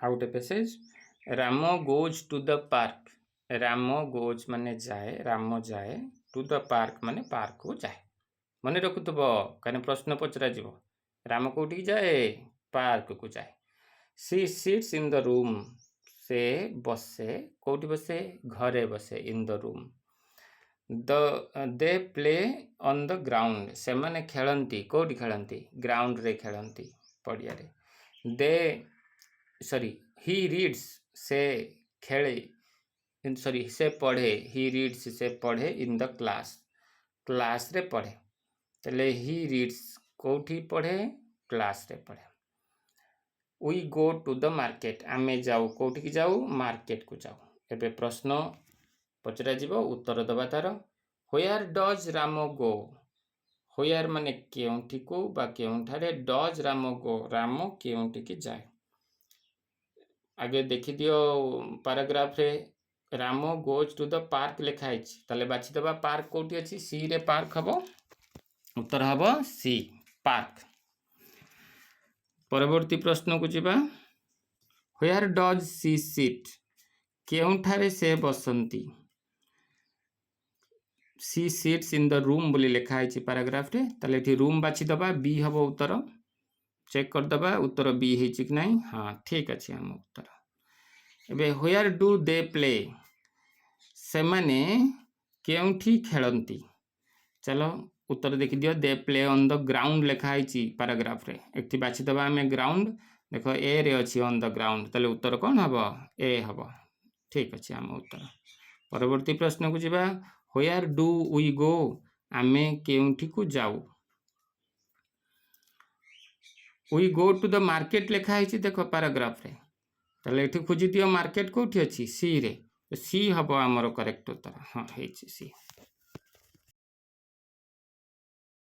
ଆଉ ଗୋଟେ ପେसेज Ram goes to the park. Ram goes ମାନେ ଯାଏ, ରାମ ଯାଏ, ଟୁ ଦ ପାର୍କ ମାନେ ପାର୍କକୁ ଯାଏ। ମନେ ରଖୁଥିବ କାରଣ ପ୍ରଶ୍ନ ପଚରାଯିବ। ରାମ କୋଉଠିକି ଯାଏ? ପାର୍କକୁ ଯାଏ। She sits in the room. ସେ ବସେ, କୋଉଠି ବସେ? ଘରେ ବସେ, in the room. They play on the ground. ସେମାନେ ଖେଳନ୍ତି, କୋଉଠି ଖେଳନ୍ତି? ଗ୍ରାଉଣ୍ଡରେ ଖେଳନ୍ତି, ପଡ଼ିଆରେ। He reads. ସେ ଖେଳେ, ସେ ପଢ଼େ। ହି ରିଡ୍ସ, ସେ ପଢ଼େ। ଇନ୍ ଦ କ୍ଲାସ୍, କ୍ଲାସ୍ରେ ପଢ଼େ। ତାହେଲେ ହି ରିଡ୍ସ କୋଉଠି ପଢ଼େ? କ୍ଲାସ୍ରେ ପଢ଼େ। We go to the market. आमे जाऊ, कोउठी जाऊ? मार्केट को जाऊ। एबे प्रश्न पचरा जीवो, उत्तर दबा तार। Where does Ram go? Where माने केउंठी को बा केउंठारे, डज राम गो, राम केउंठी की जाए। आगे देखि दियो पैराग्राफ रे Ram goes to the park लिखा है। ताले बाछि दबा पार्क कोउठी अछि? सी रे पार्क हबो, उत्तर हबो सी, पार्क। परवर्ती प्रश्न को जीवा। Where does she sit? केउंठारे से Basanti? She sits in the room बोली लिखा है पैराग्राफ रे। ताले एठी रूम बाछि दबा, बी हबो उत्तर। चेक कर दबा उत्तर बी हेछि कि नहीं। हाँ ठीक अछि हम उत्तर। एबे व्हेयर डू दे प्ले? से माने केउंठी खेलंती? चलो उत्तर देखि दियो। They play on the ground लिखा है पैराग्राफ रे। एठी बाछि दबा हमें ग्राउंड। देखो ए रे अछि ऑन द ग्राउंड। ताले उत्तर कोन हबो? ए हबो। ठीक अछि हम उत्तर। परवर्ती प्रश्न को जीवा। Where do we go? आमे केउंठी को जाऊ? We go to the market लिखा है देखो पैराग्राफ रे। ताले एठी खोजि दियो मार्केट कोठी अछि? सी रे। सी हबो हमर करेक्ट उत्तर। हाँ हेछि सी।